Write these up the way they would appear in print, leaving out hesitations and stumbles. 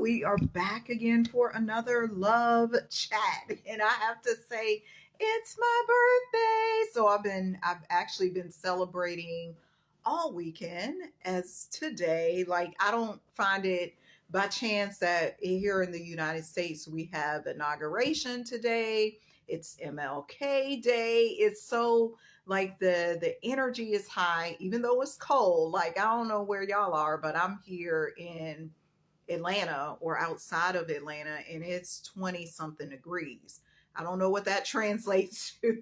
We are back again for another love chat. And I have to say, it's my birthday. So I've actually been celebrating all weekend as today. Like, I don't find it by chance that here in the United States we have inauguration today. It's MLK Day. It's so like the energy is high, even though it's cold. Like, I don't know where y'all are, but I'm here in Atlanta or outside of Atlanta, and it's 20 something degrees. I don't know what that translates to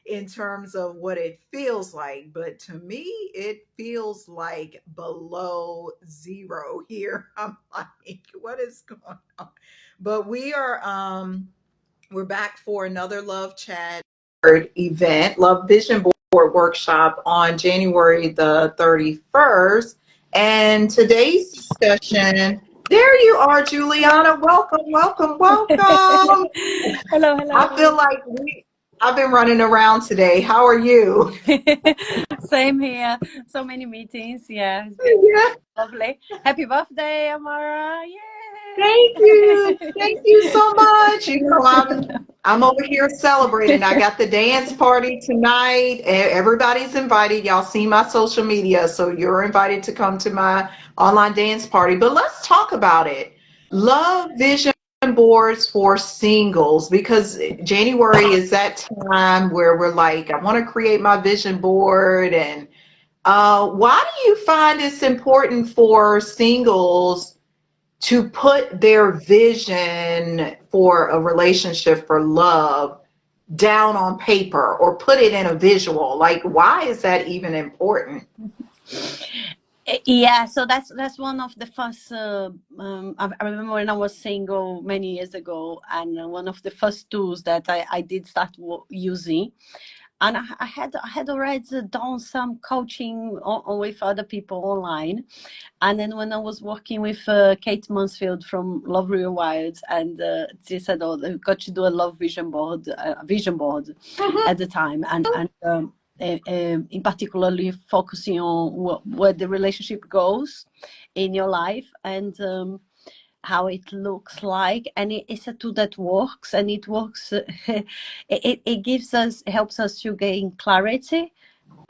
in terms of what it feels like, but to me, it feels like below zero here. I'm like, what is going on? But we're back for another Love Chat event, Love Vision Board workshop on January the 31st. And today's discussion, there you are, Juliana. Welcome, welcome, welcome. Hello, I feel hello. like I've been running around today. How are you? Same here. So many meetings. Yeah, it's been Yeah. lovely. Happy birthday, Amara. Thank you. Thank you so much. I'm over here celebrating. I Yay! got the dance party tonight. Everybody's invited. Y'all see my social media, so you're invited to come to my online dance party. But let's talk about it. Love vision boards for singles, because January is that time where we're like, I want to create my vision board. And why do you find it's important for singles to put their vision for a relationship, for love, down on paper or put it in a visual? Like, why is that even important? Yeah, so that's one of the first. I remember when I was single many years ago, and one of the first tools that I did start using. And I had already done some coaching with other people online. And then when I was working with Kate Mansfield from Love Real Wild, and she said, "Oh, they've got to do a love vision board Mhm. at the time," in particularly focusing on where the relationship goes in your life, and how it looks like. And it's a tool that works, and it works. It gives us, helps us to gain clarity.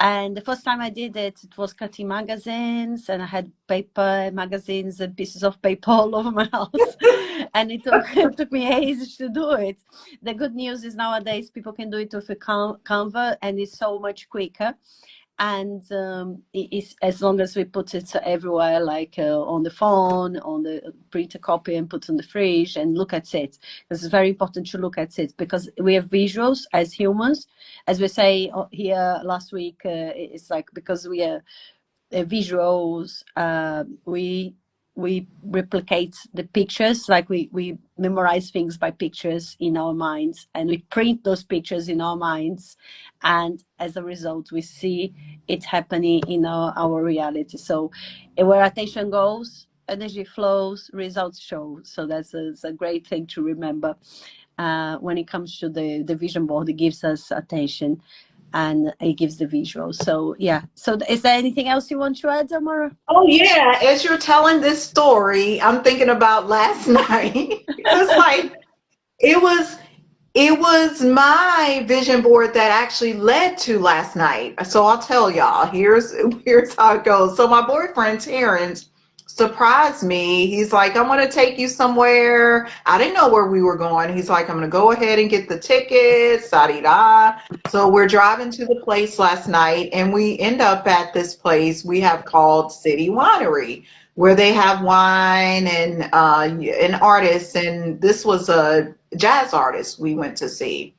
And the first time I did it, it was cutting magazines, and I had paper magazines and pieces of paper all over my house. And it took me ages to do it. The good news is nowadays people can do it with a Canva, and it's so much quicker. And it's, as long as we put it everywhere, like on the phone, on the print a copy and put on the fridge and look at it, because it's very important to look at it, because we have visuals as humans, as we say here last week. It's like, because we are visuals, we replicate the pictures, like we memorize things by pictures in our minds, and we print those pictures in our minds, and as a result we see it happening in our reality. So where attention goes, energy flows, results show. So that's a great thing to remember when it comes to the vision board. It gives us attention, and it gives the visual. So yeah. So is there anything else you want to add, Amara? Oh yeah, as you're telling this story, I'm thinking about last night. It's like it was it was my vision board that actually led to last night. So I'll tell y'all. Here's how it goes. So my boyfriend Terrence surprised me. He's like, "I'm gonna take you somewhere." I didn't know where we were going. He's like, "I'm gonna go ahead and get the tickets." Da da. So we're driving to the place last night, and we end up at this place we have called City Winery, where they have wine and artists. And this was a jazz artist we went to see.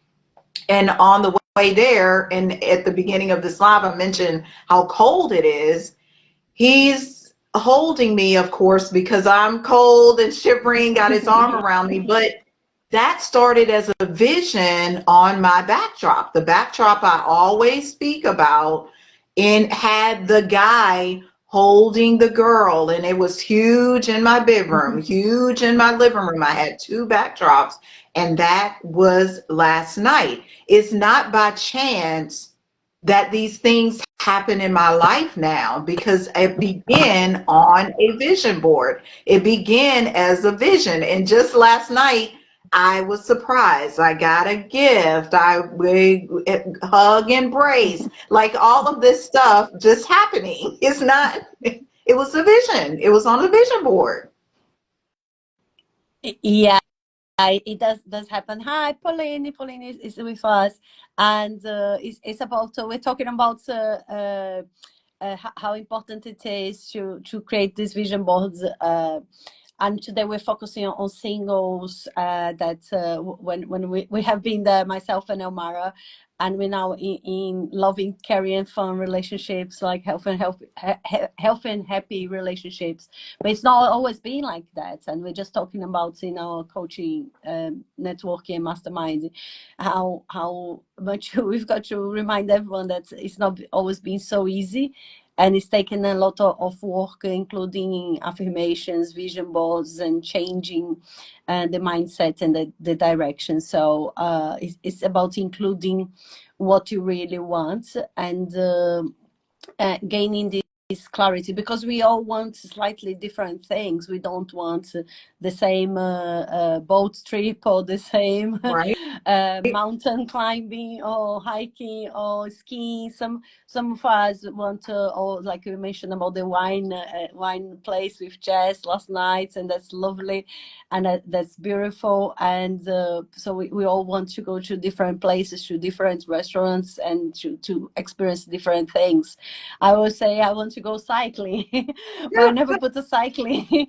And on the way there, and at the beginning of this live, I mentioned how cold it is. He's holding me, of course, because I'm cold and shivering, got his arm around me. But that started as a vision on my backdrop, the backdrop I always speak about, and had the guy holding the girl. And it was huge in my bedroom, huge in my living room. I had two backdrops, and that was last night. It's not by chance that these things happen in my life now because it began on a vision board. It began as a vision. And just last night, I was surprised. I got a gift. We hug, embrace, like all of this stuff just happening. It's not, it was a vision. It was on a vision board. Yeah, it does happen. Hi, Pauline. Pauline is with us, and it's about we're talking about how important it is to create these vision boards. And today we're focusing on singles that when we have been there, myself and Elmara, and we're now in loving, caring, fun relationships, like health and happy relationships. But it's not always been like that. And we're just talking about in our coaching, networking, and mastermind, how much we've got to remind everyone that it's not always been so easy. And it's taken a lot of work, including affirmations, vision boards, and changing the mindset and the direction. So it's about including what you really want and gaining this clarity, because we all want slightly different things. We don't want the same boat trip or the same Right. mountain climbing or hiking or skiing. Some of us want to, or like you mentioned about the wine place with Jess last night, and that's lovely, and that's beautiful. And so we all want to go to different places, to different restaurants, and to experience different things. I always say I want to go cycling, but I never put a cycling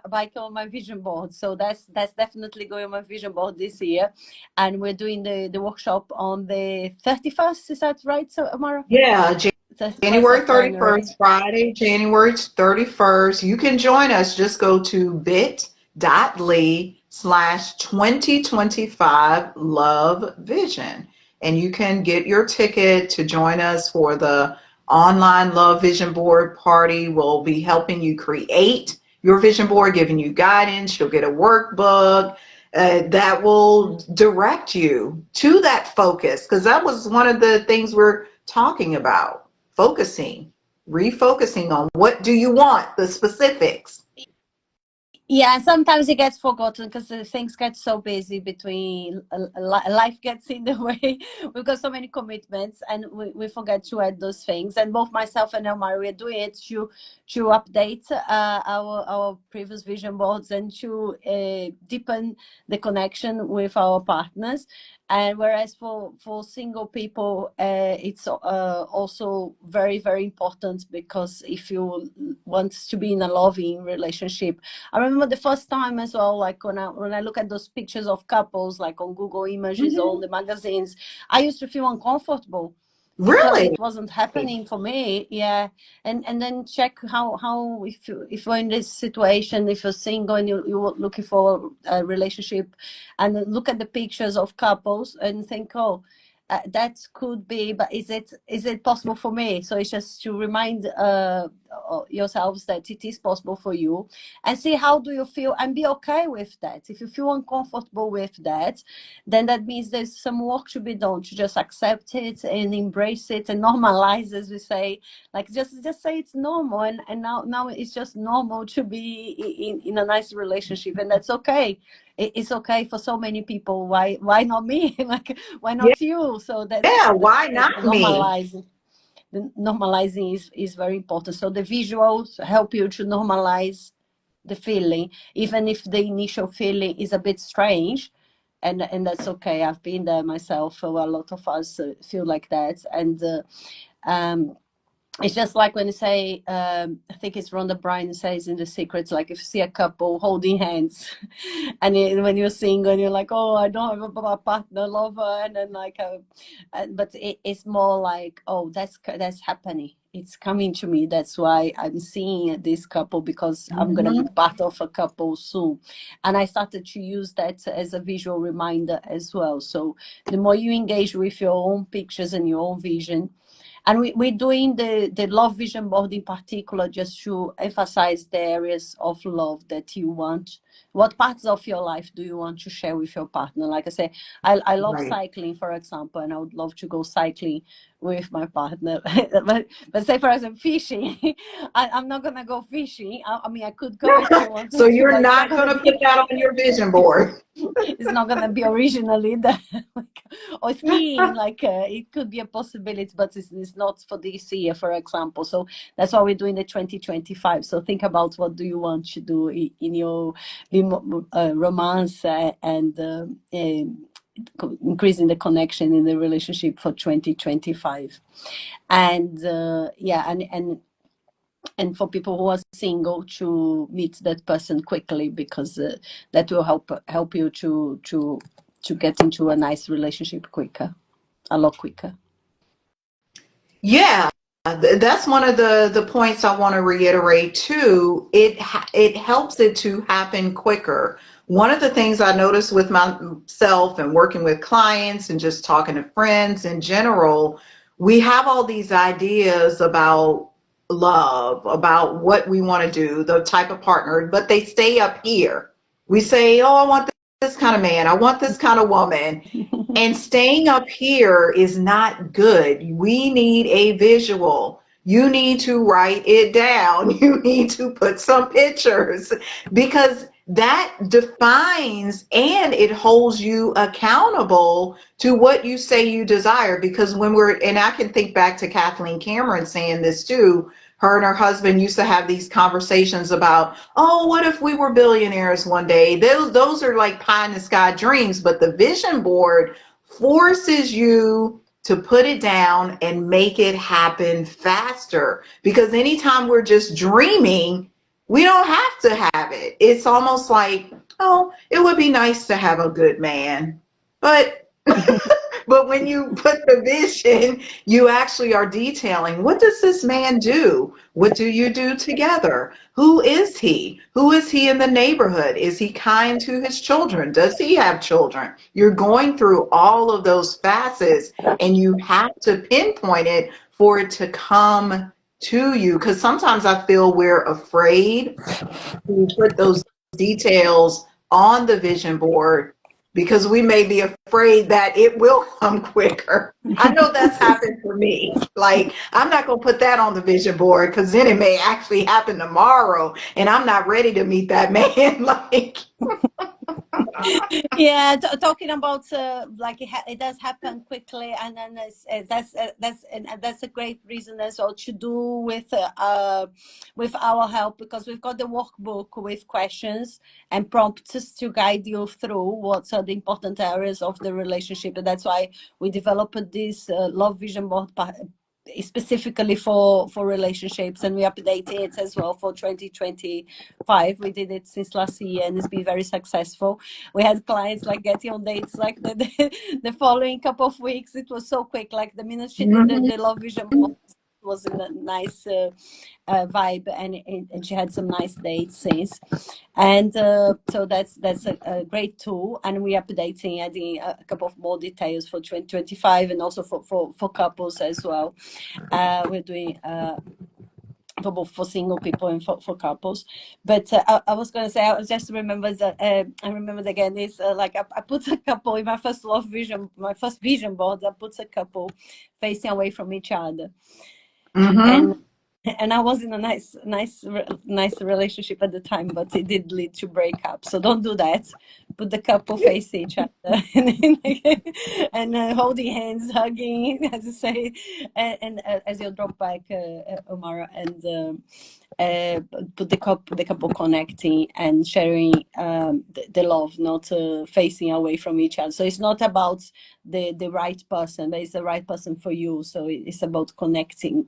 bike on my vision board. So that's definitely going on my vision board this year. And we're doing the workshop on the 31st. Is that right, so Amara? Yeah. 31st January of January. 31st, Friday, January 31st. You can join us. Just go to bit.ly/2025 Love Vision. And you can get your ticket to join us for the online Love Vision Board party. We'll be helping you create your vision board, giving you guidance. You'll get a workbook that will direct you to that focus, because that was one of the things we're talking about. Focusing, refocusing on what do you want, the specifics. Yeah, sometimes it gets forgotten because things get so busy between life gets in the way. We've got so many commitments, and we forget to add those things. And both myself and Elmar, we are doing it to update our previous vision boards and to deepen the connection with our partners. And whereas for single people, it's also very, very important, because if you want to be in a loving relationship, I remember the first time as well, like when I look at those pictures of couples, like on Google Images or the magazines, I used to feel uncomfortable because Really? it wasn't happening for me. Yeah. And then check how if you're in this situation, if you're single and you're looking for a relationship, and then look at the pictures of couples and think, oh, that could be, but is it possible for me? So it's just to remind yourselves that it is possible for you, and see how do you feel, and be okay with that. If you feel uncomfortable with that, then that means there's some work to be done to just accept it and embrace it and normalize, as we say, like just say it's normal, and now it's just normal to be in a nice relationship, and that's okay. It's okay for so many people. Why not me? Like, why Yeah, not you? So that's yeah, why not me? normalizing. The normalizing is very important. So the visuals help you to normalize the feeling, even if the initial feeling is a bit strange, and that's okay. I've been there myself. So a lot of us feel like that, and um, it's just like when you say, I think it's Rhonda Bryan says in The Secrets, like if you see a couple holding hands, and when you're single and you're like, oh, I don't have a partner, lover, and then like, but it's more like, oh, that's happening. It's coming to me. That's why I'm seeing this couple, because I'm gonna be Hmm. part of a couple soon, and I started to use that as a visual reminder as well. So the more you engage with your own pictures and your own vision, And we're doing the love vision board in particular just to emphasize the areas of love that you want. What parts of your life do you want to share with your partner? Like I say, I love Right. cycling, for example, and I would love to go cycling with my partner. but say, for example, fishing, I'm not going to go fishing. I mean, I could go if you want So me to, you're but it's not not going going to to put be that on your vision board. it's not going to be originally the or skiing, like it could be a possibility, but it's not for this year, for example. So that's why we're doing the 2025. So think about what do you want to do in your romance and increasing the connection in the relationship for 2025. And and for people who are single, to meet that person quickly, because that will help you to get into a nice relationship quicker, a lot quicker. Yeah, that's one of the points I want to reiterate too. It helps it to happen quicker. One of the things I noticed with myself and working with clients and just talking to friends in general, we have all these ideas about love, about what we want to do, the type of partner, but they stay up here. We say, "Oh, I want this kind of man. I want this kind of woman." And staying up here is not good. We need a visual. You need to write it down. You need to put some pictures, because that defines and it holds you accountable to what you say you desire. Because and I can think back to Kathleen Cameron saying this too. Her and her husband used to have these conversations about, oh, what if we were billionaires one day? Those are like pie in the sky dreams, but the vision board forces you to put it down and make it happen faster. Because anytime we're just dreaming, we don't have to have it. It's almost like, oh, it would be nice to have a good man. But but when you put the vision, you actually are detailing, what does this man do? What do you do together? Who is he? Who is he in the neighborhood? Is he kind to his children? Does he have children? You're going through all of those facets, and you have to pinpoint it for it to come to you. Because sometimes I feel we're afraid to put those details on the vision board because we may be afraid that it will come quicker. I know that's happened for me. Like, I'm not going to put that on the vision board because then it may actually happen tomorrow and I'm not ready to meet that man. Like, Yeah, talking about like it does happen quickly, and then that's a great reason as well to do with our help, because we've got the workbook with questions and prompts to guide you through what are the important areas of the relationship. And that's why we developed this love vision board specifically for relationships, and we update it as well for 2025. We did it since last year and it's been very successful. We had clients like getting on dates like the following couple of weeks. It was so quick, like the minute she did the love vision board was in a nice vibe, and she had some nice dates since. And so that's a great tool, and we're updating, adding a couple of more details for 2025, and also for couples as well. We're doing for both for single people and for couples. But I was going to say, I just remember that I remembered again is like I put a couple in my first vision board. I put a couple facing away from each other, mm-hmm. and I was in a nice relationship at the time, but it did lead to breakup. So don't do that. Put the couple face each other and holding hands, hugging, as I say, and as you drop back, Omar, and put the couple connecting and sharing the love, not facing away from each other. So it's not about the right person, but it's the right person for you. So it's about connection.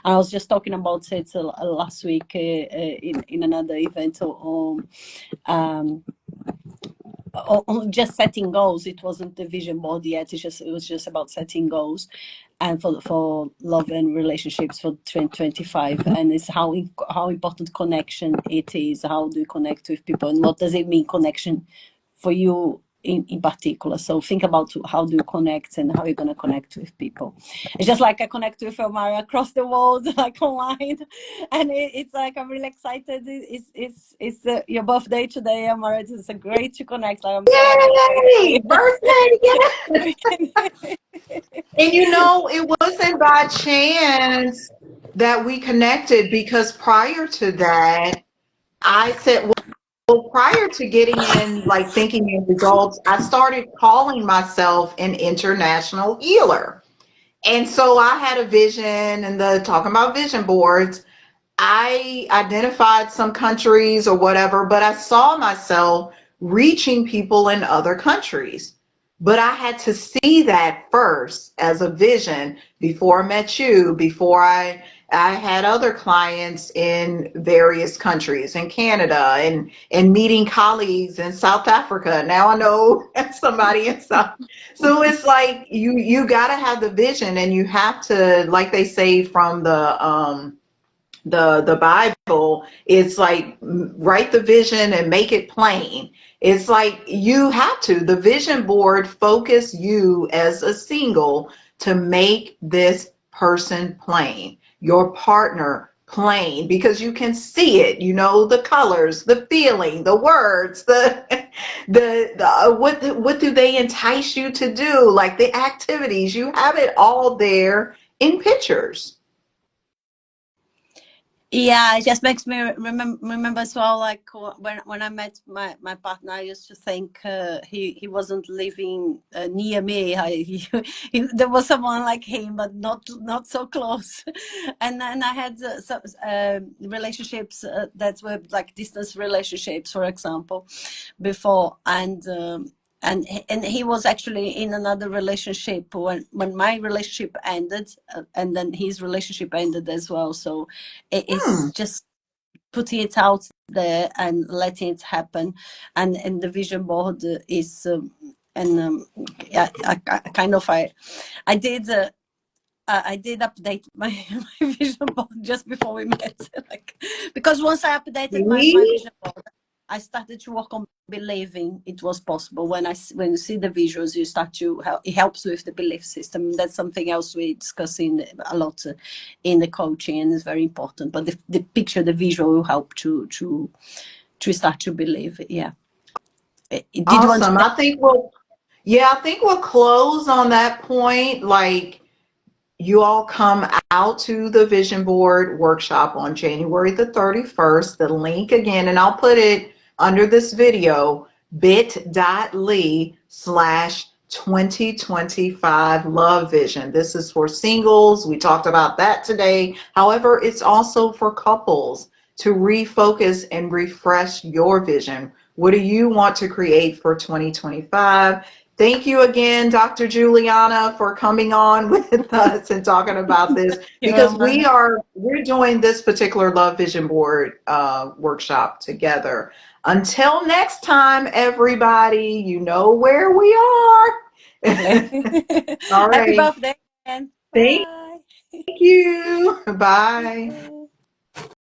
And I was just talking about it last week in another event on just setting goals. It wasn't the vision board yet. It was just about setting goals, and for love and relationships for 2025. And it's how important connection it is. How do you connect with people, and what does it mean connection for you in particular. So think about how do you connect and how you're going to connect with people. It's just like I connect with Mara across the world, like online, and it's like I'm really excited. It's your birthday today, Mara. It's a great to connect. Like I'm so Yay! happy. Birthday! And you know, it wasn't by chance that we connected, because prior to that, I said, well, prior to getting in, like thinking in results, I started calling myself an international healer. And so I had a vision, and the talking about vision boards, I identified some countries or whatever, but I saw myself reaching people in other countries. But I had to see that first as a vision before I met you, before I had other clients in various countries, in Canada, and meeting colleagues in South Africa. Now I know somebody in South. So it's like you got to have the vision, and you have to, like they say from the Bible, it's like write the vision and make it plain. It's like you have to, the vision board focus you as a single to make this person plain, your partner plain, because you can see it, you know, the colors, the feeling, the words, the what do they entice you to do, like the activities, you have it all there in pictures. Yeah, it just makes me remember as well, like when I met my partner, I used to think he wasn't living near me. There was someone like him, but not so close. And then I had some relationships that were like distance relationships, for example, before, and he was actually in another relationship when my relationship ended, and then his relationship ended as well. So it is Hmm. just putting it out there and letting it happen. And the vision board is and I kind of I did I did update my, my vision board just before we met, like, because once I updated my See? vision board, I started to work on believing it was possible. When you see the visuals, you start to help. It helps with the belief system. That's something else we discuss a lot in the coaching, and it's very important. But the picture, the visual, will help to start to believe. Yeah. Did you want Awesome. to? I think we'll close on that point. Like, you all come out to the vision board workshop on January the 31st. The link again, and I'll put it under this video, bit.ly/2025 Love Vision. This is for singles. We talked about that today. However, it's also for couples to refocus and refresh your vision. What do you want to create for 2025? Thank you again, Dr. Juliana, for coming on with us and talking about this, because we're doing this particular Love Vision Board workshop together. Until next time, everybody, you know where we are. All Happy right. birthday and Thank bye. you. Bye.